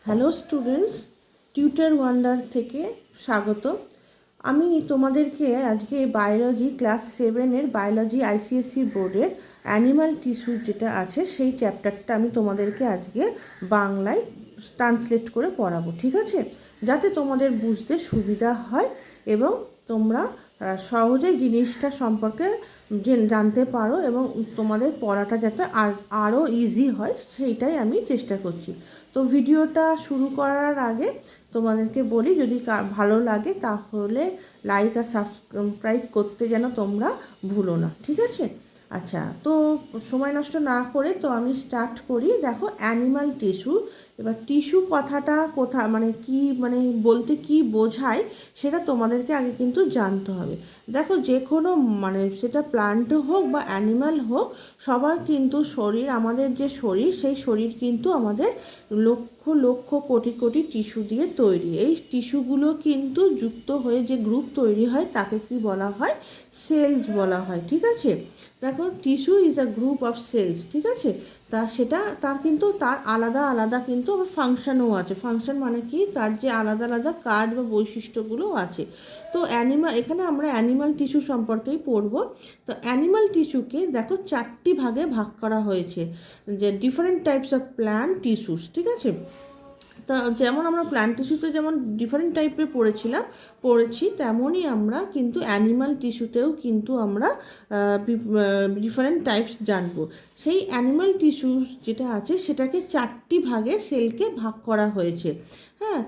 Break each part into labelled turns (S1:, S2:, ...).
S1: Hello students, tutor wonder থেকে স্বাগত। আমি তোমাদেরকে আজকে বায়োলজি ক্লাস 7-এর বায়োলজি আইসিএসসি বোর্ডের অ্যানিমাল টিস্যু যেটা আছে সেই চ্যাপ্টারটা আমি তোমাদেরকে আজকে বাংলায় ট্রান্সলেট করে পড়াবো, ঠিক আছে? যাতে তোমাদের বুঝতে সুবিধা হয় এবং তোমরা সহজেই জিনিসটা সম্পর্কে জানতে পারো এবং তোমাদের পড়াটা যাতে আরও ইজি হয় সেইটাই আমি চেষ্টা করছি। তো ভিডিওটা শুরু করার আগে তোমাদেরকে বলি, যদি ভালো লাগে তাহলে লাইক আর সাবস্ক্রাইব করতে যেন তোমরা ভুলো না, ঠিক আছে? আচ্ছা, তো সময় নষ্ট না করে তো আমি স্টার্ট করি। দেখো, অ্যানিমাল টিস্যু। এবার টিস্যু কথাটা মানে বলতে কি বোঝায় সেটা তোমাদেরকে আগে কিন্তু জানতে হবে। দেখো, যে কোনো সেটা প্লান্ট হোক বা অ্যানিমাল হোক, সবার কিন্তু শরীর, আমাদের যে শরীর, সেই শরীর কিন্তু আমাদের লক্ষ লক্ষ কোটি কোটি টিস্যু দিয়ে তৈরি। এই টিস্যুগুলো কিন্তু যুক্ত হয়ে যে গ্রুপ তৈরি হয় তাকে কি বলা হয়? সেলস বলা হয়, ঠিক আছে? দেখো, tissue is a group of cells, ঠিক আছে? তার আলাদা আলাদা কিন্তু আবার ফাংশনও আছে। ফাংশন মানে কি? তার যে আলাদা আলাদা কাজ বা বৈশিষ্ট্যগুলো আছে। তো এখানে আমরা অ্যানিমাল টিস্যু সম্পর্কেই পড়ব। তো অ্যানিমাল টিস্যুকে দেখো 4টি ভাগে ভাগ করা হয়েছে, যে different types of plant tissues, ঠিক আছে? তা যেমন আমরা প্ল্যান্ট টিস্যুতে যেমন ডিফারেন্ট টাইপের পড়েছি, তেমনই আমরা কিন্তু অ্যানিমাল টিস্যুতেও কিন্তু আমরা ডিফারেন্ট টাইপস জানবো। সেই অ্যানিমাল টিস্যু যেটা আছে সেটাকে 4টি ভাগে সেলকে ভাগ করা হয়েছে। হ্যাঁ,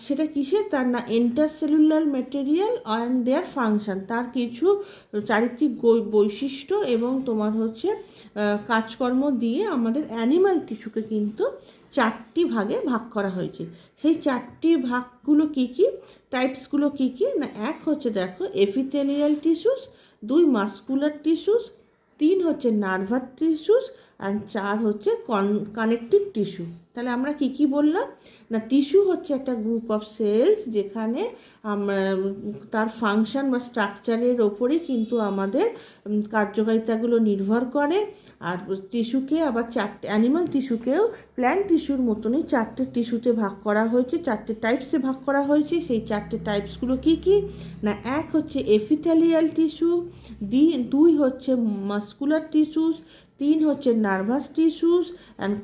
S1: সেটা কিসের? তার না intercellular material and their function, তার কিছু চারিত্রিক বৈশিষ্ট্য এবং তোমার হচ্ছে কাজকর্ম দিয়ে আমাদের অ্যানিমাল টিস্যুকে কিন্তু 4টি ভাগে ভাগ করা হয়েছে। সেই 4টি ভাগগুলো কী কী, টাইপসগুলো কী কী না? এক হচ্ছে দেখো এপিথেলিয়াল টিস্যুস, 2 মাস্কুলার টিস্যুস, 3 হচ্ছে নার্ভাস টিস্যুস, আর 4 হচ্ছে কানেকটিভ টিস্যু। তাহলে আমরা কি কি বললাম না? টিস্যু হচ্ছে একটা গ্রুপ অফ সেলস যেখানে তার ফাংশন বা স্ট্রাকচারের ওপরেই কিন্তু আমাদের কার্যকারিতাগুলো নির্ভর করে। আর টিস্যুকে আবার 4টে, অ্যানিমাল টিস্যুকেও প্ল্যান্ট টিস্যুর মতনই 4টে টিস্যুতে ভাগ করা হয়েছে, 4টে টাইপসে ভাগ করা হয়েছে। সেই 4টে টাইপসগুলো কী কী না? এক হচ্ছে এপিথেলিয়াল টিস্যু, 2 হচ্ছে মাস্কুলার টিস্যুস, 3 হচ্ছে নার্ভাস টিস্যুস, অ্যান্ড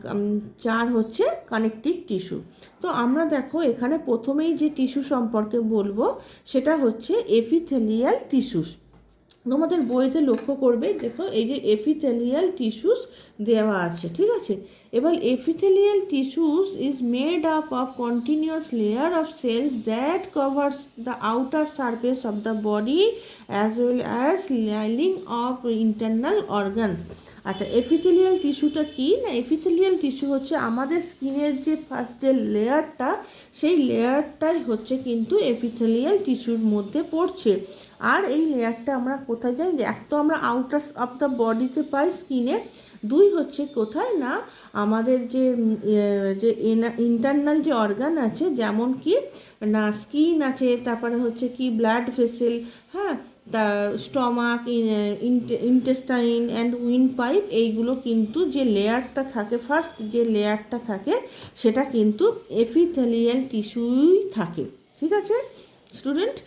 S1: 4 হচ্ছে কানেকটিভ টিস্যু। তো আমরা দেখো এখানে প্রথমেই যে টিস্যু সম্পর্কে বলবো সেটা হচ্ছে এপিথেলিয়াল টিস্যুস। তোমাদের বইতে লক্ষ্য করবে, দেখো এই যে এপিথেলিয়াল টিস্যুস দেওয়া আছে, ঠিক আছে? এবার epithelial tissues is made up of continuous layer of cells that covers the outer surface of the body as well as lining of internal organs. আচ্ছা, এপিথেলিয়াল টিস্যুটা কি না? এপিথেলিয়াল টিস্যু হচ্ছে আমাদের স্কিনের যে ফার্স্ট যে লেয়ারটা, সেই লেয়ারটাই হচ্ছে কিন্তু এপিথেলিয়াল টিস্যুর মধ্যে পড়ছে। আর এই লেয়ারটা আমরা কোথায় যাই? এক তো আমরা আউটার অফ দ্য বডিতে পাই, স্কিনে। 2 হচ্ছে কোথায় না? আমাদের যে ইন্টারনাল যে অর্গান আছে, যেমন কি না স্কিন আছে, তারপরে হচ্ছে কি ব্লাড ভেসেল, হ্যাঁ, তা stomach, intestine and wind pipe, এইগুলো কিন্তু যে লেয়ারটা থাকে, ফার্স্ট যে লেয়ারটা থাকে সেটা কিন্তু এপিথেলিয়াল টিস্যুই থাকে, ঠিক আছে স্টুডেন্ট?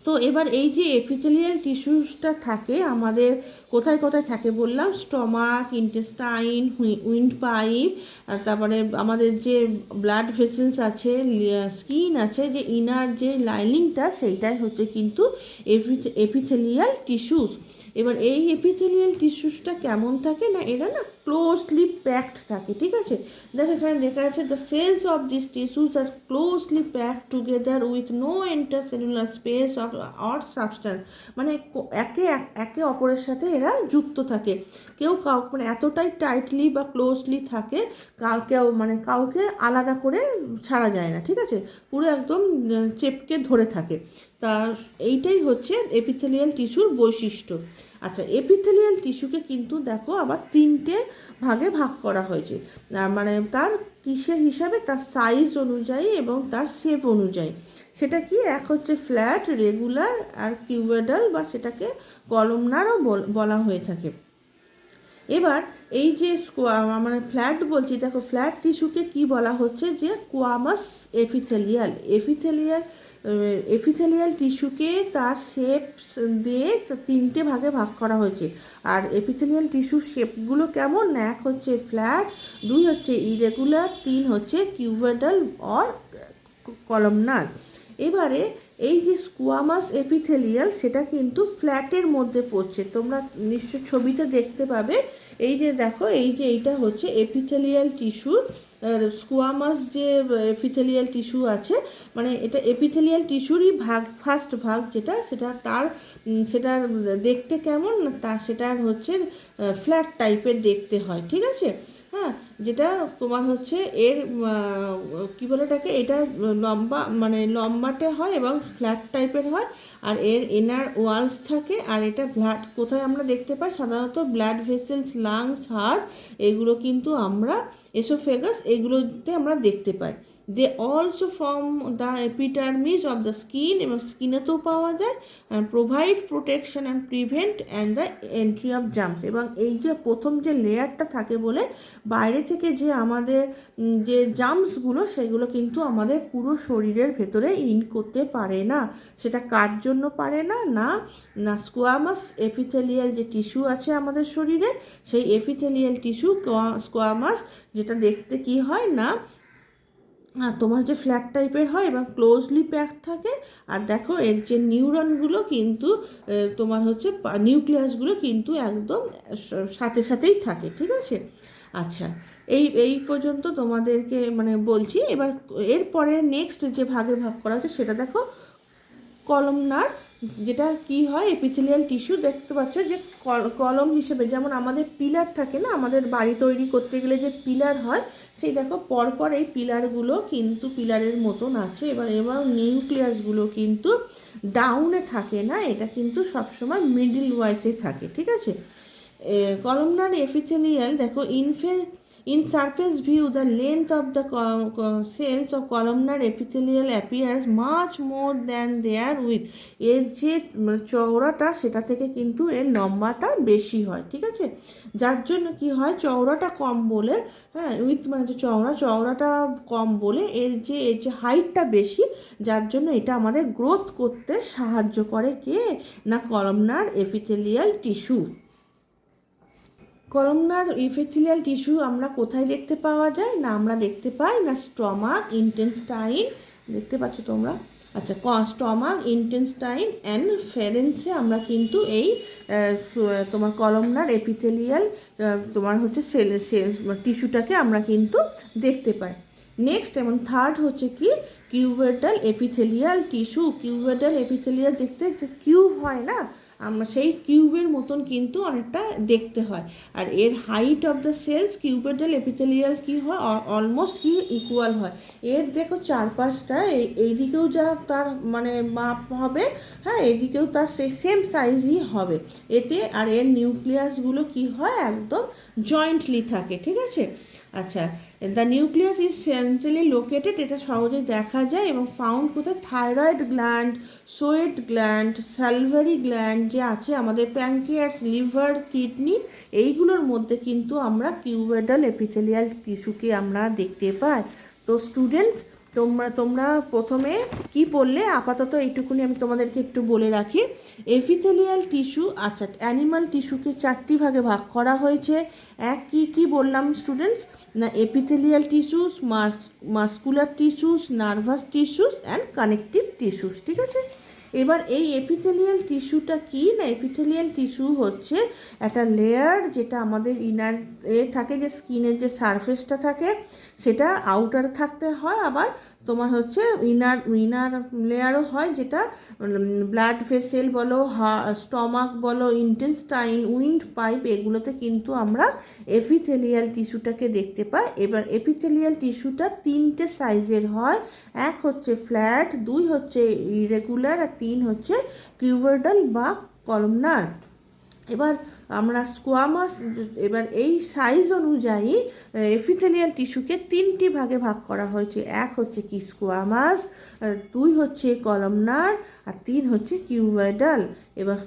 S1: তো এবার এই যে এপিথেলিয়াল টিস্যুসটা থাকে আমাদের কোথায় কোথায় থাকে বললাম? স্টমাক, ইন্টেস্টাইন, উইন্ড পাইপ, তারপরে আমাদের যে ব্লাড ভেসেলস আছে, স্কিন আছে, যে ইনার যে লাইনিংটা, সেইটাই হচ্ছে কিন্তু এপিথেলিয়াল টিস্যুস। এবার এই এপিথেলিয়াল টিস্যুসটা কেমন থাকে না? এরা না ক্লোজলি প্যাকড থাকে, ঠিক আছে? দেখো এখানে লেখা আছে the cells of this tissues are closely packed together with no intercellular space of or substance. মানে একে অপরের সাথে এরা যুক্ত থাকে। এতটাই টাইটলি বা ক্লোজলি থাকে, কাউকে আলাদা করে ছাড়া যায় না, ঠিক আছে? পুরো একদম চেপকে ধরে থাকে। তা এইটাই হচ্ছে এপিথেলিয়াল টিস্যুর বৈশিষ্ট্য। আচ্ছা, এপিথেলিয়াল টিস্যুকে কিন্তু দেখো আবার 3টে ভাগে ভাগ করা হয়েছে, তার কিসের হিসাবে? তার সাইজ অনুযায়ী এবং তার শেপ অনুযায়ী। সেটা কি? এক হচ্ছে ফ্ল্যাট, রেগুলার আর কিউবয়েডাল, বা সেটাকে কলমনারও বলা হয়ে থাকে। এবার এই যে মানে ফ্ল্যাট বলছি, দেখো ফ্ল্যাট টিস্যুকে কি বলা হচ্ছে, যে কোয়ামাস এপিথেলিয়াল টিস্যুকে তার শেপ দিয়ে 3টে ভাগে ভাগ করা হয়েছে। আর এপিথেলিয়াল টিস্যুর শেপগুলো কেমন, না এক হচ্ছে ফ্ল্যাট, 2 হচ্ছে ইরেগুলার, 3 হচ্ছে কিউবয়েডাল অর কলামনার। এবারে এই যে স্কোয়ামাস এপিথেলিয়াল সেটা কিন্তু ফ্ল্যাটের মধ্যে পড়ছে, তোমরা নিশ্চয় ছবিতে দেখতে পাবে। এই যে দেখো, এই যে এইটা হচ্ছে এপিথেলিয়াল টিস্যু, স্কোয়ামাস যে এপিথেলিয়াল টিস্যু আছে, মানে এটা এপিথেলিয়াল টিস্যুরই ভাগ, ফার্স্ট ভাগ যেটা, সেটার দেখতে কেমন, সেটার হচ্ছে ফ্ল্যাট টাইপের দেখতে হয়, ঠিক আছে। হ্যাঁ, যেটা তোমার হচ্ছে এর কী বলে এটাকে, এটা লম্বা, মানে লম্বাটে হয় এবং ফ্ল্যাট টাইপের হয়, আর এর ইনার ওয়ালস থাকে। আর এটা ব্লাড কোথায় আমরা দেখতে পাই, সাধারণত ব্লাড ভেসেলস, লাংস, হার্ট, এগুলো কিন্তু আমরা এসোফেগাস, এগুলোতে আমরা দেখতে পাই। They also form the epidermis of the skin, এবং স্কিনেতেও পাওয়া যায়, and provide protection and prevent and the entry of germs. এবং এই যে প্রথম যে লেয়ারটা থাকে বলে, বাইরে থেকে যে আমাদের যে জার্মসগুলো, সেগুলো কিন্তু আমাদের পুরো শরীরের ভেতরে ইন করতে পারে না। সেটা কার জন্য পারে না, না স্কোয়ামাস এপিথেলিয়াল যে টিস্যু আছে আমাদের শরীরে, সেই এপিথেলিয়াল টিস্যু স্কোয়ামাস, যেটা দেখতে কি হয় না, তোমার যে ফ্ল্যাট টাইপের হয় এবং ক্লোজলি প্যাক থাকে। আর দেখো এর যে নিউরনগুলো কিন্তু তোমার হচ্ছে নিউক্লিয়াসগুলো কিন্তু একদম সাথেই থাকে, ঠিক আছে। আচ্ছা, এই পর্যন্ত তোমাদেরকে মানে বলছি। এবার এরপরে নেক্সট যে ভাগে ভাগ করা হচ্ছে সেটা দেখো, কলমনার, যেটা কি হয়, এপিথেলিয়াল টিস্যু দেখতে পাচ্ছ যে কলম হিসেবে, যেমন আমাদের পিলার থাকে না, আমাদের বাড়ি তৈরি করতে গেলে যে পিলার হয়, সেই দেখো পরপর এই পিলারগুলো কিন্তু পিলারের মতন আছে। এবার নিউক্লিয়াসগুলো কিন্তু ডাউনে থাকে না, এটা কিন্তু সবসময় মিডল ওয়াইসে থাকে, ঠিক আছে। কলমনার এপিথেলিয়াল দেখো, in surface view the length of the cells of columnar epithelial appears much more than their width. এর যে চওড়াটা, সেটা থেকে কিন্তু এর লম্বাটা বেশি হয়, ঠিক আছে। যার জন্য কি হয়, চওড়াটা কম বলে, হ্যাঁ, উইথ মানে যে চওড়াটা কম বলে এর যে হাইটটা বেশি, যার জন্য এটা আমাদের গ্রোথ করতে সাহায্য করে, কে না কলমনার এপিথেলিয়াল টিস্যু। কলমনার এপিথেলিয়াল টিস্যু আমরা কোথায় দেখতে পাওয়া যায়, না আমরা দেখতে পাই না স্টমাক, ইন্টেস্টাইন, দেখতে পাচ্ছ তোমরা। আচ্ছা, স্টমাক, ইন্টেস্টাইন অ্যান্ড ফেরেন্সে আমরা কিন্তু এই তোমার কলমনার এপিথেলিয়াল তোমার হচ্ছে টিস্যুটাকে আমরা কিন্তু দেখতে পাই। নেক্সট এবং থার্ড হচ্ছে কি, cuboidal epithelial tissue. Cuboidal epithelial দেখতে কিউব হয় না, আমরা সেই কিউবের মতন কিন্তু অনেকটা দেখতে হয়। আর এর height of the cells cuboidal epithelial কি হয়, অলমোস্ট কি ইকুয়াল হয়। এর দেখো চারপাশটা এইদিকেও যা তার মানে মাপ হবে, হ্যাঁ, এদিকেও তার সেম সাইজই হবে এতে। আর এর নিউক্লিয়াসগুলো কি হয়, একদম জয়েন্টলি থাকে, ঠিক আছে। আচ্ছা, the nucleus is centrally located, এটা সহজেই দেখা যায় এবং ফাউন্ড কোথায়, thyroid gland, sweat gland, salivary gland যে আছে আমাদের, প্যানক্রিয়াস, লিভার, কিডনি, এইগুলোর মধ্যে কিন্তু আমরা কিউবয়েডাল এপিথেলিয়াল টিস্যুকে আমরা দেখতে পাই। তো স্টুডেন্টস, তোমরা প্রথমে কি পড়লে, আপাতত এইটুকুনি আমি তোমাদেরকে একটু বলে রাখি। এপিথেলিয়াল টিস্যু, আচ্ছা, অ্যানিমাল টিস্যুকে 4টি ভাগে ভাগ করা হয়েছে। কি বললাম স্টুডেন্টস, না epithelial tissues, muscular tissues, nervous tissues and connective tissues, ঠিক আছে। এবার এই এপিথেলিয়াল টিস্যুটা কি, না এপিথেলিয়াল টিস্যু হচ্ছে একটা লেয়ার, যেটা আমাদের ইনার থাকে, যে স্কিনের যে সারফেসটা থাকে সেটা আউটার থাকতে হয়, আবার তোমার হচ্ছে ইনার লেয়ারও হয়, যেটা ব্লাড ভেসেল বলো, স্টমাক বলো, ইন্টেস্টাইন, উইন্ড পাইপ, এগুলোতে কিন্তু আমরা এপিথেলিয়াল টিস্যুটাকে দেখতে পাই। এবার এপিথেলিয়াল টিস্যুটা 3টে সাইজের হয়, এক হচ্ছে ফ্ল্যাট, 2 হচ্ছে ইরেগুলার, আর 3 হচ্ছে কিউবয়েডাল বা কলমনার। এবার আমরা স্কোয়ামাস, এবার এই সাইজ অনুযায়ী এপিথেলিয়াল টিস্যুকে তিনটি ভাগে ভাগ করা হয়েছে। এক হচ্ছে কি স্কোয়ামাস, দুই হচ্ছে কলামনার, আর তিন হচ্ছে কিউবয়েডাল। এবার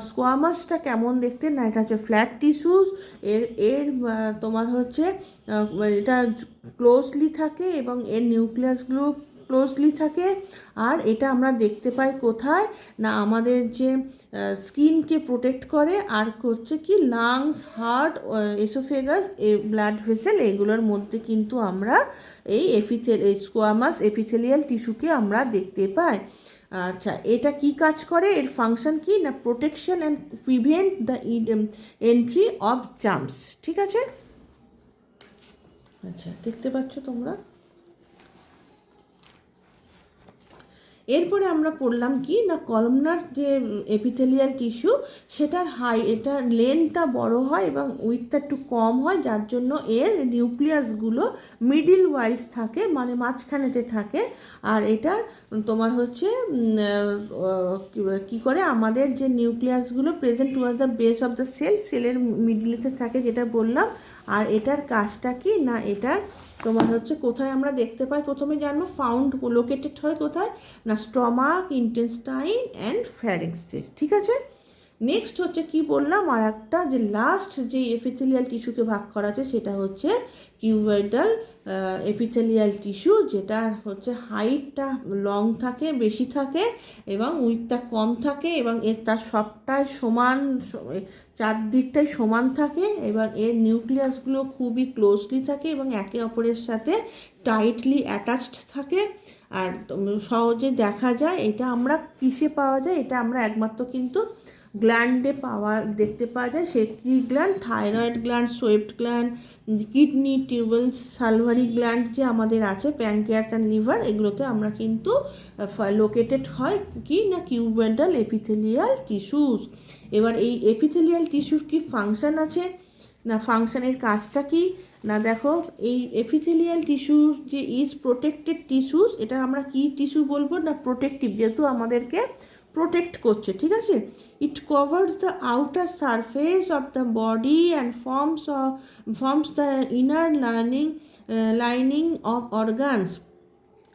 S1: স্কোয়ামাসটা কেমন দেখতে না, এটা হচ্ছে ফ্ল্যাট টিস্যুস, এর এর তোমার হচ্ছে এটা ক্লোজলি থাকে এবং এর নিউক্লিয়াসগুলো ক্লোজলি থাকে। আর এটা আমরা দেখতে পাই কোথায় না, আমাদের যে স্কিনকে প্রোটেক্ট করে, আর হচ্ছে কি lungs, heart, oesophagus, blood vessel, এগুলোর মধ্যে কিন্তু আমরা এই স্কোয়ামাস এপিথেলিয়াল টিস্যুকে আমরা দেখতে পাই। আচ্ছা, এটা কি কাজ করে, এর ফাংশন কি না, protection and prevent the entry of germs. ঠিক আছে, আচ্ছা দেখতে পাচ্ছ তোমরা। এরপরে আমরা পড়লাম কি না, কলামনার যে এপিথেলিয়াল টিস্যু, সেটার এটার লেন্থটা বড় হয় এবং উইথটা একটু কম হয়, যার জন্য এর নিউক্লিয়াসগুলো মিডিল ওয়াইজ থাকে, মানে মাঝখানেতে থাকে। আর এটার তোমার হচ্ছে কি করে, আমাদের যে নিউক্লিয়াসগুলো present towards the base of the সেলের মিডিলেতে থাকে, যেটা বললাম। আর এটার কাজটা কি না, এটার তোমার হচ্ছে কোথায় আমরা দেখতে পাই, প্রথমে জানবো ফাউন্ড লোকেটেড হয় কোথায় না, স্টমাক, ইন্টেস্টাইন অ্যান্ড ফ্যারিংসে। ঠিক আছে, নেক্সট হচ্ছে কি বললাম, আর একটা যে লাস্ট যে এপিথেলিয়াল টিস্যুকে ভাগ করা আছে সেটা হচ্ছে কিউবয়েডাল এপিথেলিয়াল টিস্যু, যেটা হচ্ছে হাইটটা লং থাকে, বেশি থাকে, এবং উইথটা কম থাকে, এবং তার সবটাই সমান, চারদিকটাই সমান থাকে, এবং এর নিউক্লিয়াসগুলো খুবই ক্লোজলি থাকে এবং একে অপরের সাথে টাইটলি অ্যাটাচড থাকে। আর সহজে দেখা যায়, এটা আমরা কিসে পাওয়া যায়, এটা আমরা একমাত্র কিন্তু গ্ল্যান্ডে দেখতে পাওয়া যায়। সে কি gland, thyroid gland, sweat gland, kidney, tubules, salivary gland যে আমাদের আছে, প্যানক্রিয়াস অ্যান্ড লিভার, এগুলোতে আমরা কিন্তু লোকেটেড হয় কি না, কিউবয়েডাল এপিথেলিয়াল টিস্যুস। এবার এই এপিথেলিয়াল টিস্যুর কি ফাংশন আছে না, ফাংশনের কাজটা কি না, দেখো এই এপিথেলিয়াল টিস্যুস যে ইজ প্রোটেক্টেড টিস্যুস, এটা আমরা কি টিস্যু বলবো না, প্রোটেক্টিভ, যেহেতু আমাদেরকে প্রোটেক্ট করছে। ঠিক আছে, it covers the outer surface of the body and forms the inner lining of organs.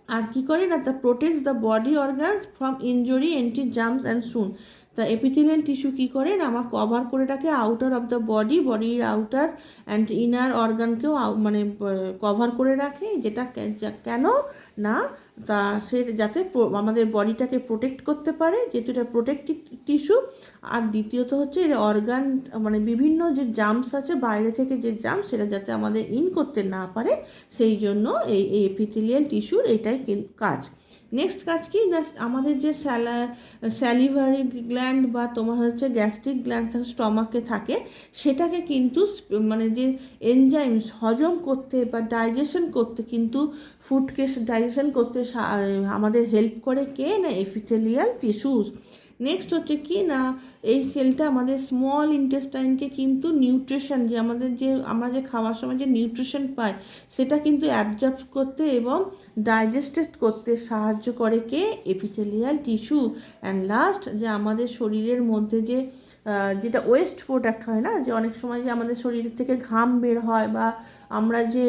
S1: আর কি করে না, the protects the body organs from injury, anti germs and soon. তা এপিথেলিয়াল টিস্যু কী করে না, আমার কভার করে রাখে আউটার অফ দ্য বডির আউটার অ্যান্ড ইনার অর্গানকেও মানে কভার করে রাখে, যেটা কেন না, তা সে যাতে আমাদের বডিটাকে প্রোটেক্ট করতে পারে, যেহেতু এটা প্রোটেক্টিভ টিস্যু। আর দ্বিতীয়ত হচ্ছে এর অর্গান, মানে বিভিন্ন যে জার্মস আছে বাইরে থেকে, যে জার্মস, সেটা যাতে আমাদের করতে না পারে, সেই জন্য এই এপিথেলিয়াল টিস্যুর এটাই কাজ। নেক্সট কাজ কি না, আমাদের যে স্যালিভারি গ্ল্যান্ড বা তোমার হচ্ছে গ্যাস্ট্রিক গ্ল্যান্ড স্টমাকে থাকে, সেটাকে কিন্তু মানে যে এনজাইমস হজম করতে বা ডাইজেশন করতে, কিন্তু ফুডকে ডাইজেশন করতে আমাদের হেল্প করে কে না, এপিথেলিয়াল টিস্যুস। নেক্সট হচ্ছে কি না, এই সেলটা আমাদের স্মল ইন্টেস্টাইনকে কিন্তু নিউট্রিশন, যে আমাদের যে আমরা যে খাওয়ার সময় যে নিউট্রিশন পাই, সেটা কিন্তু অ্যাবজর্ব করতে এবং ডাইজেস্টেড করতে সাহায্য করে কে, এপিথেলিয়াল টিস্যু। অ্যান্ড লাস্ট, যে আমাদের শরীরের মধ্যে যে যেটা ওয়েস্ট প্রোডাক্ট হয় না, যে অনেক সময় যে আমাদের শরীরের থেকে ঘাম বের হয়, বা আমরা যে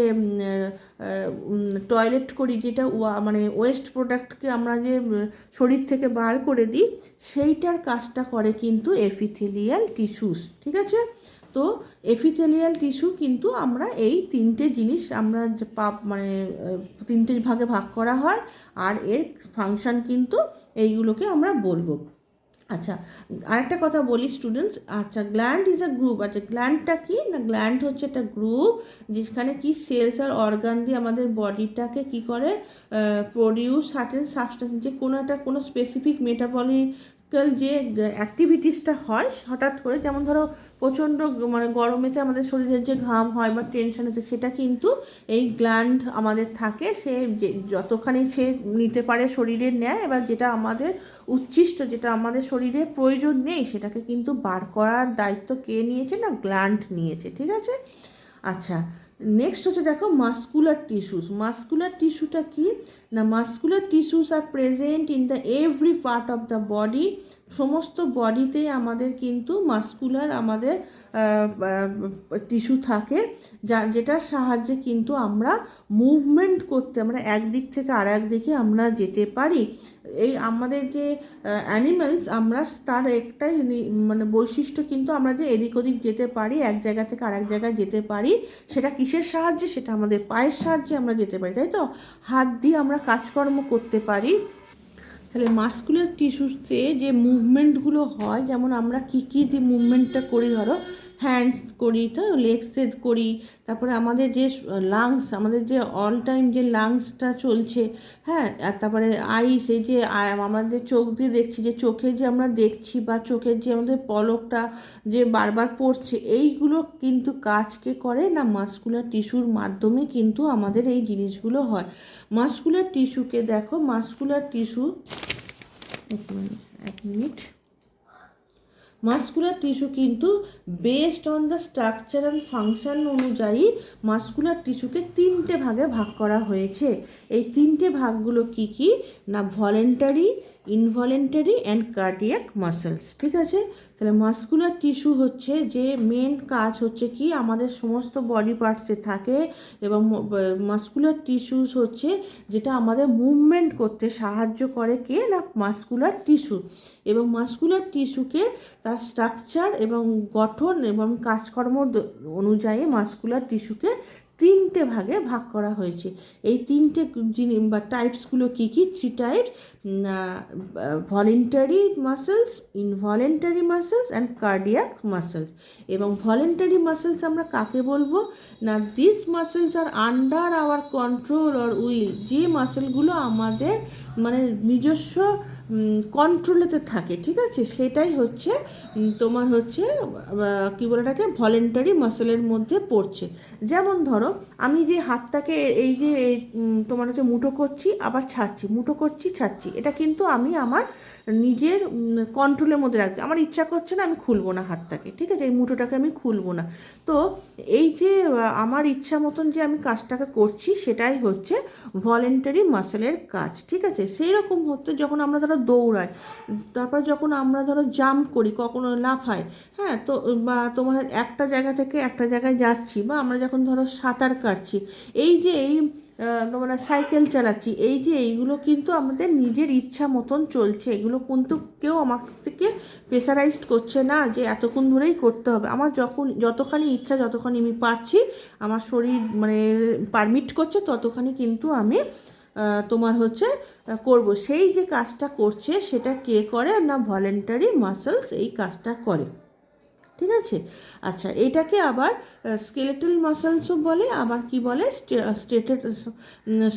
S1: টয়লেট করি, যেটা মানে ওয়েস্ট প্রোডাক্টকে আমরা যে শরীর থেকে বার করে দিই, সেইটার কাজটা করে কিন্তু এপিথেলিয়াল টিস্যুস। ঠিক আছে, তো এপিথেলিয়াল টিস্যু কিন্তু আমরা এই তিনটে জিনিস আমরা মানে তিনটে ভাগে ভাগ করা হয়, আর এর ফাংশন কিন্তু এইগুলোকে আমরা বলবো। আচ্ছা, আরেকটা কথা বলি স্টুডেন্টস, আচ্ছা গ্ল্যান্ড ইজ আ গ্রুপ। আচ্ছা, গ্ল্যান্ডটা কি না, গ্ল্যান্ড হচ্ছে একটা গ্রুপ, যেখানে কি সেলস আর অর্গান দিয়ে আমাদের বডিটাকে কি করে, প্রডিউস সার্টেন সাবস্টেন্স, যে কোনো স্পেসিফিক মেটাবলিক্যাল যে অ্যাক্টিভিটিসটা হয় হঠাৎ করে, যেমন ধরো প্রচণ্ড মানে গরমেতে আমাদের শরীরের যে ঘাম হয় বা টেনশনেতে, সেটা কিন্তু এই গ্ল্যান্ড আমাদের থাকে, সে যতখানি সে নিতে পারে শরীরের নেয়, এবার যেটা আমাদের উচ্ছিষ্ট, যেটা আমাদের শরীরে প্রয়োজন নেই, সেটাকে কিন্তু বার করার দায়িত্ব কে নিয়েছে না, গ্ল্যান্ড নিয়েছে। ঠিক আছে, আচ্ছা নেক্সট হচ্ছে দেখো মাস্কুলার টিস্যুস। মাস্কুলার টিস্যুটা কি না, muscular tissues are present in the every part of the body. সমস্ত বডিতেই আমাদের কিন্তু মাস্কুলার আমাদের টিস্যু থাকে, যেটার সাহায্যে কিন্তু আমরা মুভমেন্ট করতে, আমরা একদিক থেকে আর এক দিকে আমরা যেতে পারি। এই আমাদের যে অ্যানিমেলস, আমরা তার একটাই মানে বৈশিষ্ট্য কিন্তু আমরা যে এদিক ওদিক যেতে পারি, এক জায়গা থেকে আরেক জায়গায় যেতে পারি। সেটা কিসের সাহায্যে? সেটা আমাদের পায়ের সাহায্যে আমরা যেতে পারি, তাই তো? হাত দিয়ে আমরা কাজকর্ম করতে পারি। তাহলে মাস্কুলার টিস্যুতে যে মুভমেন্টগুলো হয়, যেমন আমরা কী কী যে মুভমেন্টটা করি, ধরো হ্যান্ডস করি, তো লেগসে করি, তারপরে আমাদের যে লাংস, আমাদের যে অল টাইম যে লাংসটা চলছে, হ্যাঁ, আর তারপরে আইস, এই যে আমাদের চোখ দিয়ে দেখছি, যে চোখে যে আমরা দেখছি, বা চোখের যে আমাদের পলকটা যে বারবার পড়ছে, এইগুলো কিন্তু কাজকে করে না মাস্কুলার টিস্যুর মাধ্যমে কিন্তু আমাদের এই জিনিসগুলো হয়। মাস্কুলার টিস্যুকে দেখো, মাস্কুলার টিস্যু, এক মিনিট, মাস্কুলার টিস্যু কিন্তু based on the structural function অনুযায়ী মাস্কুলার টিস্যুকে 3টে ভাগে ভাগ করা হয়েছে। এই 3টে ভাগগুলো কি কি না, voluntary, involuntary and cardiac muscles. ঠিক আছে, তাহলে মাস্কুলার টিস্যু হচ্ছে যে মেন কাজ হচ্ছে কি, আমাদের সমস্ত বডি পার্টসে থাকে, এবং মাস্কুলার টিস্যুস হচ্ছে যেটা আমাদের মুভমেন্ট করতে সাহায্য করে, কে না, মাস্কুলার টিস্যু। এবং মাস্কুলার টিস্যুকে তার স্ট্রাকচার এবং গঠন এবং কাজকর্ম অনুযায়ী মাস্কুলার টিস্যুকে 3টে ভাগে ভাগ করা হয়েছে। এই 3টে জিনিস বা টাইপসগুলো কী কী? 3 types: voluntary muscles, involuntary muscles and cardiac muscles. এবং ভলেন্টারি মাসেলস আমরা কাকে বলবো না, this muscles are under our control or will. যে মাসেলগুলো আমাদের মানে নিজস্ব কন্ট্রোলেতে থাকে, ঠিক আছে, সেটাই হচ্ছে তোমার হচ্ছে কী বলে এটাকে, ভলেন্টারি মাসেলের মধ্যে পড়ছে। যেমন ধরো আমি যে হাতটাকে এই যে তোমার হচ্ছে মুঠো করছি, আবার ছাড়ছি, মুঠো করছি, ছাড়ছি, এটা কিন্তু আমি আমার নিজের কন্ট্রোলের মধ্যে রাখছি। আমার ইচ্ছা করছে না, আমি খুলবো না হাতটাকে, ঠিক আছে, এই মুঠোটাকে আমি খুলবো না। তো এই যে আমার ইচ্ছা মতন যে আমি কাজটাকে করছি, সেটাই হচ্ছে ভলেন্টারি মাসেলের কাজ, ঠিক আছে। সেই রকম হতে যখন আমরা ধরো দৌড়াই, তারপর যখন আমরা ধরো জাম্প করি, কখনো লাফাই, হ্যাঁ, তো বা তোমার একটা জায়গা থেকে একটা জায়গায় যাচ্ছি, বা আমরা যখন ধরো সাঁতার কাটছি, এই যে এই তোমরা সাইকেল চালাচ্ছি, এই যে এইগুলো কিন্তু আমাদের নিজের ইচ্ছা মতন চলছে। এগুলো কিন্তু কেউ আমার থেকে প্রেসারাইজড করছে না যে এতক্ষণ ধরেই করতে হবে। আমার যতখানি ইচ্ছা, যতখানি আমি পারছি, আমার শরীর মানে পারমিট করছে, ততখানি কিন্তু আমি তোমার হচ্ছে করব। সেই যে কাজটা করছে সেটা কে করে না, ভলেন্টারি মাসেলস এই কাজটা করে, ঠিক আছে। আচ্ছা, এটাকে আবার স্কেলেটাল মাসেলসও বলে, আবার কি বলে,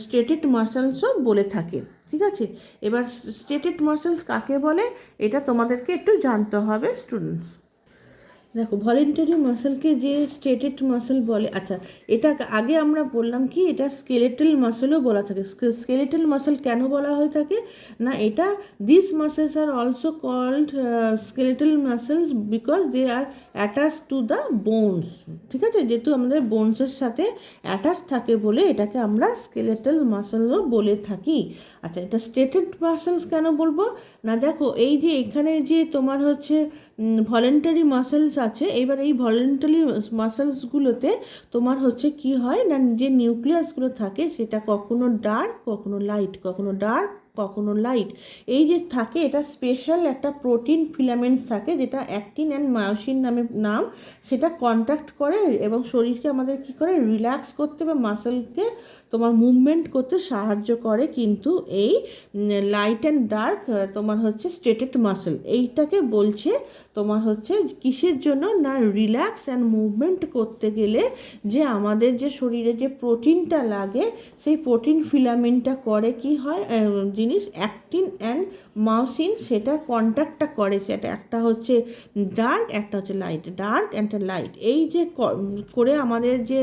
S1: স্ট্রেটেড মাসেলসও বলে থাকে, ঠিক আছে। এবার স্ট্রেটেড মাসেলস কাকে বলে, এটা তোমাদেরকে একটু জানতে হবে স্টুডেন্টস। দেখো, ভলেন্টারি মাসেলকে যে স্ট্রেটেড মাসেল বলে, আচ্ছা, এটা আগে আমরা বললাম কি, এটা স্কেলেটাল মাসেলও বলা থাকে। স্কেলেটাল মাসেল কেন বলা হয়ে থাকে না, এটা this muscles are also called skeletal muscles because they are attach to the bones, ঠিক আছে, যেহেতু আমাদের বোনসের সাথে অ্যাটাচ থাকে বলে এটাকে আমরা স্কেলেটাল মাসেলও বলে থাকি। আচ্ছা, এটা স্ট্রেটেড মাসেলস কেন বলবো না, দেখো এই যে এখানে যে তোমার হচ্ছে ভলেন্টারি মাসেলস আছে, এবার এই ভলেন্টারি মাসেলসগুলোতে তোমার হচ্ছে কি হয় না, যে নিউক্লিয়াসগুলো থাকে সেটা কখনো ডার্ক, কখনো লাইট, কখনো ডার্ক, কখনো লাইট, এই যে থাকে, এটা স্পেশাল একটা প্রোটিন ফিলামেন্টস থাকে, যেটা অ্যাক্টিন অ্যান্ড মায়োসিন নামে নাম, সেটা কন্ট্যাক্ট করে এবং শরীরকে আমাদের কি করে, রিল্যাক্স করতে বা মাসেলকে তোমার মুভমেন্ট করতে সাহায্য করে। কিন্তু এই লাইট অ্যান্ড ডার্ক তোমার হচ্ছে স্ট্রেটেড মাসেল, এইটাকে বলছে তোমার হচ্ছে কিসের জন্য না, রিল্যাক্স অ্যান্ড মুভমেন্ট করতে গেলে যে আমাদের যে শরীরে যে প্রোটিনটা লাগে, সেই প্রোটিন ফিলামেন্টটা করে কি হয় জিনিস, অ্যাক্টিন অ্যান্ড মায়োসিন, সেটা কন্ট্যাক্টটা করে, সেটা একটা হচ্ছে ডার্ক, একটা হচ্ছে লাইট, ডার্ক অ্যান্ড লাইট, এই যে করে আমাদের যে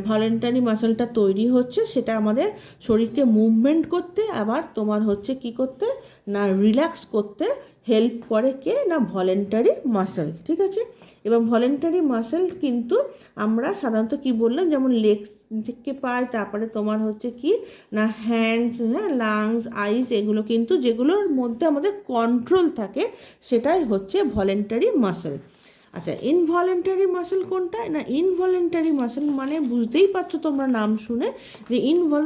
S1: ভলেন্টারি মাসেলটা তৈরি হচ্ছে, সেটা আমাদের শরীরকে মুভমেন্ট করতে, আবার তোমার হচ্ছে কি করতে না, রিল্যাক্স করতে হেল্প করে কে না ভলেন্টারি মাসল, ঠিক আছে। এবং ভলেন্টারি মাসল কিন্তু আমরা সাধারণত কি বললাম, যেমন লেগ থেকে পাই, তারপরে তোমার হচ্ছে কি না হ্যান্ডস, হ্যাঁ, লাংস, আইস, এগুলো কিন্তু যেগুলোর মধ্যে আমাদের কন্ট্রোল থাকে সেটাই হচ্ছে ভলেন্টারি মাসল। আচ্ছা, ইনভলেন্টারি মাসল কোনটা না, ইনভলেন্টারি মাসল মানে বুঝতেই পারছো তোমরা নাম শুনে যে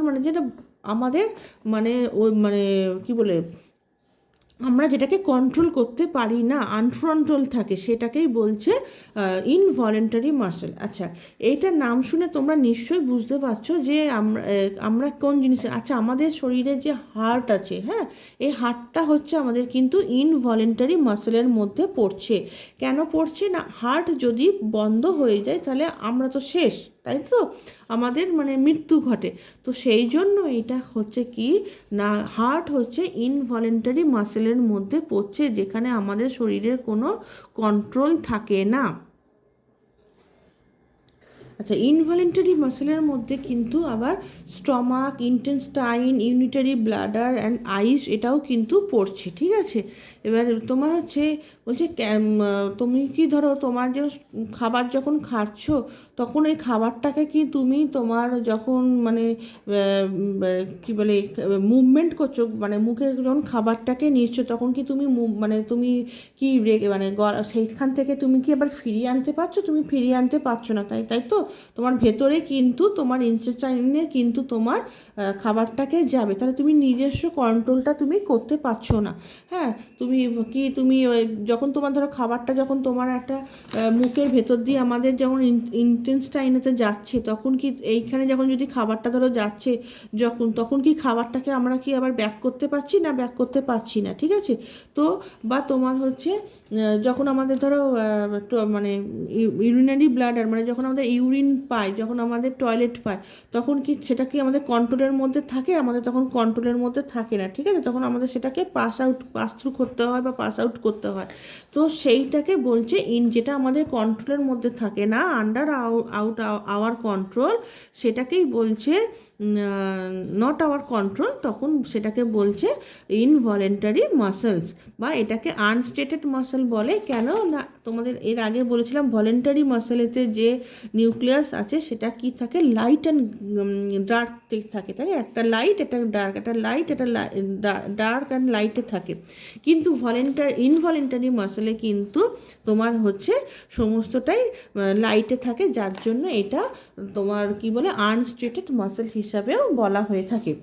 S1: মানে যেটা আমাদের মানে ওই মানে কি বলে আমরা যেটাকে কন্ট্রোল করতে পারি না, আনকন্ট্রোল থাকে, সেটাকেই বলছে ইনভলেন্টারি মাসল। আচ্ছা, এইটার নাম শুনে তোমরা নিশ্চয়ই বুঝতে পারছো যে আমরা কোন জিনিস, আচ্ছা আমাদের শরীরে যে হার্ট আছে, হ্যাঁ, এই হার্টটা হচ্ছে আমাদের কিন্তু ইনভলেন্টারি মাসলের মধ্যে পড়ছে। কেন পড়ছে না, হার্ট যদি বন্ধ হয়ে যায় তাহলে আমরা তো শেষ, তাই তো, আমাদের মানে মৃত্যু ঘটে। তো সেই জন্য এটা হচ্ছে কি না, হার্ট হচ্ছে ইনভলেন্টারি মাসেলের মধ্যে পড়ছে, যেখানে আমাদের শরীরের কোনো কন্ট্রোল থাকে না। আচ্ছা, ইনভলেন্টারি মাসেলের মধ্যে কিন্তু আবার স্টমাক, ইন্টেস্টাইন, ইউনিটারি ব্লাডার অ্যান্ড আইস এটাও কিন্তু পড়ছে, ঠিক আছে। এবার তোমার হচ্ছে বলছে তুমি কি ধরো তোমার যে খাবার যখন খাচ্ছ তখন এই খাবারটাকে কি তুমি তোমার যখন মানে কি বলে মুভমেন্ট করছো, মানে মুখে যখন খাবারটাকে নিচ্ছ তখন কি তুমি মানে তুমি কি মানে সেইখান থেকে তুমি কি আবার ফিরিয়ে আনতে পারছো? তুমি ফিরিয়ে আনতে পারছো না, তাই তো তোমার ভেতরে কিন্তু তোমার ইনস্টেটাইনে কিন্তু তোমার খাবারটাকে যাবে, তাহলে তুমি নিজস্ব কন্ট্রোলটা তুমি করতে পারছো না। হ্যাঁ, তুমি যখন তোমার ধরো খাবারটা যখন তোমার একটা মুখের ভেতর দিয়ে আমাদের যেমন ইন্টেস্টাইনেতে যাচ্ছে, তখন কি এইখানে যখন যদি খাবারটা ধরো যাচ্ছে তখন কি খাবারটাকে আমরা কি আবার ব্যাক করতে পারছি না? ব্যাক করতে পারছি না, ঠিক আছে। তো বা তোমার হচ্ছে যখন আমাদের ধরো মানে ইউরিনারি ব্লাডার মানে যখন আমাদের ইউরিন পাই, যখন আমাদের টয়লেট পাই, তখন কি সেটা কি আমাদের কন্ট্রোলের মধ্যে থাকে? আমাদের তখন কন্ট্রোলের মধ্যে থাকে না, ঠিক আছে। তখন আমাদের সেটাকে পাস থ্রু করতে হয় বা পাস আউট করতে হয়। তো সেইটাকে বলছে যেটা আমাদের কন্ট্রোলের মধ্যে থাকে না, আন্ডার আউট আওয়ার কন্ট্রোল, সেটাকেই বলছে নট আওয়ার কন্ট্রোল, তখন সেটাকে বলছে ইনভলেন্টারি মাসলস বা এটাকে আনস্টেটেড মাসল বলে। কেন না, তোমাদের এর আগে বলেছিলাম ভলেন্টারি মাসলেতে যে নিউক্লিয়াস আছে সেটা কি থাকে, লাইট অ্যান্ড ডার্ক থাকে, তাই একটা লাইট একটা ডার্ক, একটা লাইট একটা ডার্ক অ্যান্ড লাইটে থাকে। কিন্তু ইনভলেন্টারি মাসলে কিন্তু তোমার হচ্ছে সমস্তটাই লাইটে থাকে, যার জন্য এটা তোমার কি বলে আনস্টেটেড মাসল হিসাবেও বলা হয়ে থাকে।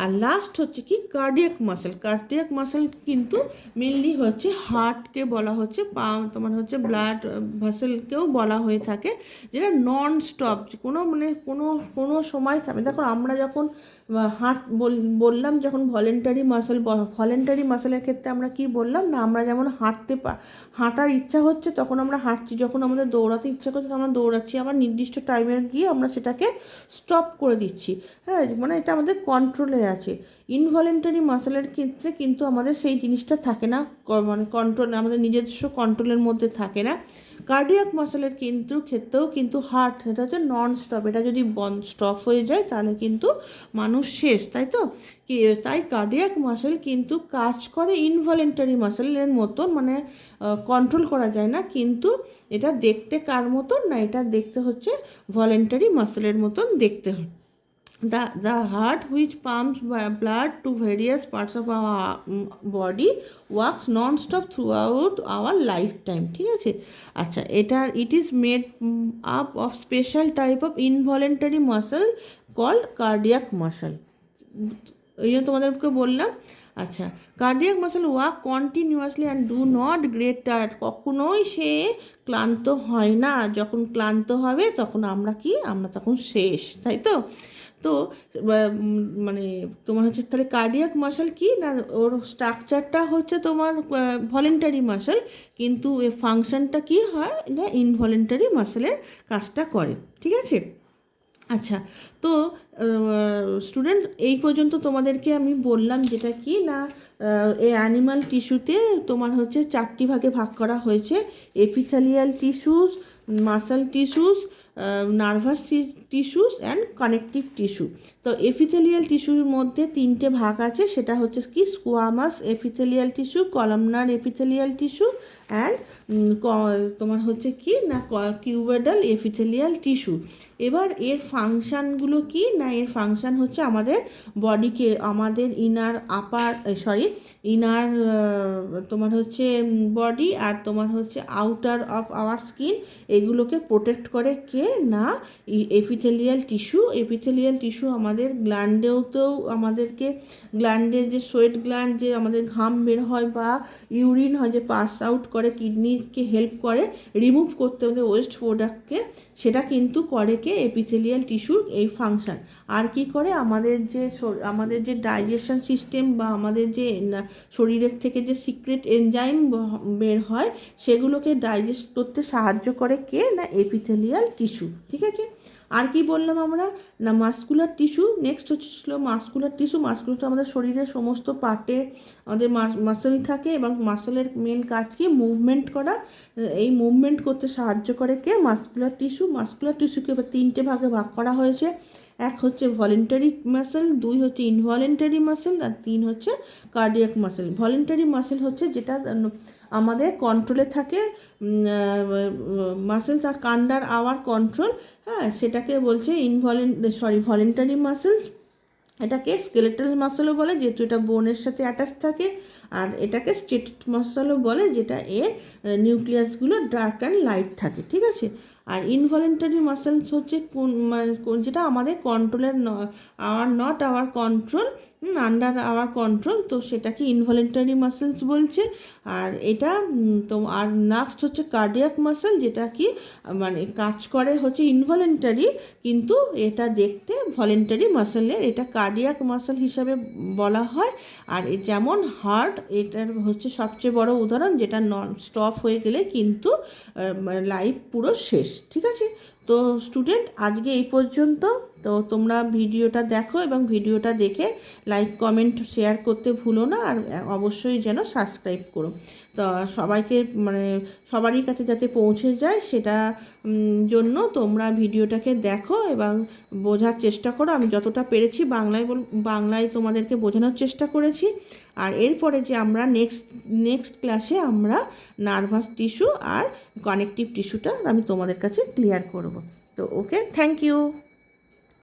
S1: আর লাস্ট হচ্ছে কি কার্ডিয়াক মাসল কিন্তু মেনলি হচ্ছে হার্টকে বলা হচ্ছে, তোমার হচ্ছে ব্লাড ভাসেলকেও বলা হয়ে থাকে, যেটা নন স্টপ কোনো সময় থামে। দেখো আমরা যখন বললাম যখন ভলেন্টারি মাসলের ক্ষেত্রে আমরা কি বললাম না, আমরা যেমন হাঁটার ইচ্ছা হচ্ছে তখন আমরা হাঁটছি, যখন আমাদের দৌড়াতে ইচ্ছা করছে তখন আমরা দৌড়াচ্ছি, আবার নির্দিষ্ট টাইমে গিয়ে আমরা সেটাকে স্টপ করে দিচ্ছি, হ্যাঁ, মানে এটা আমাদের কন্ট্রোলে আছে। ইনভলেন্টারি মাসলের ক্ষেত্রে কিন্তু আমাদের সেই জিনিসটা থাকে না, মানে কন্ট্রোল আমাদের নিজস্ব কন্ট্রোলের মধ্যে থাকে না। কার্ডিয়াক মাসলের ক্ষেত্রেও কিন্তু হার্ট সেটা হচ্ছে নন স্টপ, এটা যদি স্টপ হয়ে যায় তাহলে কিন্তু মানুষ শেষ, তাই তো। তাই কার্ডিয়াক মাসল কিন্তু কাজ করে ইনভলেন্টারি মাসলের মতন, মানে কন্ট্রোল করা যায় না, কিন্তু এটা দেখতে কার মতন না, এটা দেখতে হচ্ছে ভলেন্টারি মাসলের মতন দেখতে হয়। The heart which pumps blood to various parts of our body works non-stop throughout our lifetime, ঠিক আছে। আচ্ছা, it is made up of special type of involuntary muscle called cardiac muscle, এই জন্য তোমাদেরকে বললাম। আচ্ছা, cardiac muscle work continuously and do not get tired, কখনোই সে ক্লান্ত হয় না, যখন ক্লান্ত হবে তখন আমরা তখন শেষ, তাই তো। তো মানে তোমার হচ্ছে তাহলে কার্ডিয়াক মাসল কি না, ওর স্ট্রাকচারটা হচ্ছে তোমার ভলেন্টারি মাসল, কিন্তু এর ফাংশনটা কি হয় না ইনভলেন্টারি মাসলের কাজটা করে, ঠিক আছে। আচ্ছা, তো স্টুডেন্ট এই পর্যন্ত তোমাদেরকে আমি বললাম যেটা কি না এই অ্যানিমাল টিস্যুতে তোমার হচ্ছে 4টি ভাগে ভাগ করা হয়েছে, epithelial tissues, muscle tissues, nervous tissues and connective tissue. তো এপিথেলিয়াল টিস্যুর মধ্যে তিনটে ভাগ আছে, সেটা হচ্ছে কি squamous epithelial tissue, columnar epithelial tissue and তোমার হচ্ছে কি না কিউবেডাল এপিথেলিয়াল টিস্যু। এবার এর ফাংশানগুলো কি না, এর ফাংশান হচ্ছে আমাদের বডিকে, আমাদের ইনার তোমার হচ্ছে বডি আর তোমার হচ্ছে আউটার অফ আওয়ার স্কিন, এগুলোকে প্রোটেক্ট করে কে না এপিথেলিয়াল টিস্যু। এপিথেলিয়াল টিস্যু আমাদের গ্ল্যান্ডেতেও আমাদেরকে, গ্ল্যান্ডে যে সোয়েট গ্ল্যান্ড, যে আমাদের ঘাম বের হয় বা ইউরিন হয় যে পাস আউট করে, কিডনিকে হেল্প করে রিমুভ করতে আমাদের ওয়েস্ট প্রোডাক্টকে, সেটা কিন্তু করে কে এপিথেলিয়াল টিস্যুর এই ফাংশন। আর কি করে আমাদের যে ডাইজেশন সিস্টেম বা আমাদের যে শরীরের থেকে যে সিক্রেট এনজাইম বের হয় সেগুলোকে ডাইজেস্ট করতে সাহায্য করে কে না এপিথেলিয়াল টিস্যু। ঠিক আছে, আর কি বললাম আমরা না মাসকুলার টিস্যু। নেক্সট হচ্ছিল মাসকুলার টিস্যু। মাসকুলারটা আমাদের শরীরের সমস্ত পার্টে আমাদের মাসেল থাকে এবং মাসেলের মেন কাজ কি মুভমেন্ট করা। এই মুভমেন্ট করতে সাহায্য করে কে মাসকুলার টিস্যু। মাসকুলার টিস্যুকে এবার তিনটে ভাগে ভাগ করা হয়েছে। এক হচ্ছে ভলেন্টারি মাসেল, দুই হচ্ছে ইনভলেন্টারি মাসেল, আর তিন হচ্ছে কার্ডিয়াক মাসেল। ভলেন্টারি মাসেল হচ্ছে যেটা আমাদের কন্ট্রোলে থাকে, muscles are under our control, হ্যাঁ, সেটাকে বলছে ভলেন্টারি মাসেলস। এটাকে স্কেলেটাল মাসেলও বলে যেহেতু এটা বোনের সাথে অ্যাটাচ থাকে, আর এটাকে স্টেটেড মাসেলও বলে যেটা এর নিউক্লিয়াসগুলো ডার্ক অ্যান্ড লাইট থাকে। ঠিক আছে, আর ইনভলেন্টারি মাসেলস হচ্ছে যেটা আমাদের কন্ট্রোলের not our control, under our control, তো সেটাকে ইনভলেন্টারি মাসেলস বলছে। আর এটা তো আর নেক্সট হচ্ছে কার্ডিয়াক মাসেল, যেটা কি মানে কাজ করে হচ্ছে ইনভলেন্টারি কিন্তু এটা দেখতে ভলেন্টারি মাসেলের, এটা কার্ডিয়াক মাসেল হিসাবে বলা হয়। আর যেমন হার্ট, এটার হচ্ছে সবচেয়ে বড় উদাহরণ, যেটা নন স্টপ হয়ে গেলে কিন্তু লাইফ পুরো শেষ। ঠিক আছে, তো স্টুডেন্ট আজকে এই পর্যন্ত। তো তোমরা ভিডিওটা দেখো এবং ভিডিওটা দেখে লাইক কমেন্ট শেয়ার করতে ভুলো না, আর অবশ্যই যেন সাবস্ক্রাইব করো। তো সবাইকে মানে সবারই কাছে যাতে পৌঁছে যায় সেটা জন্য তোমরা ভিডিওটাকে দেখো এবং বোঝার চেষ্টা করো। আমি যতটা পেরেছি বাংলায় তোমাদেরকে বোঝানোর চেষ্টা করেছি। আর এরপরে যে আমরা নেক্সট ক্লাসে আমরা নার্ভাস টিস্যু আর কানেকটিভ টিস্যুটা আমি তোমাদের কাছে ক্লিয়ার করব। তো ওকে, থ্যাংক ইউ।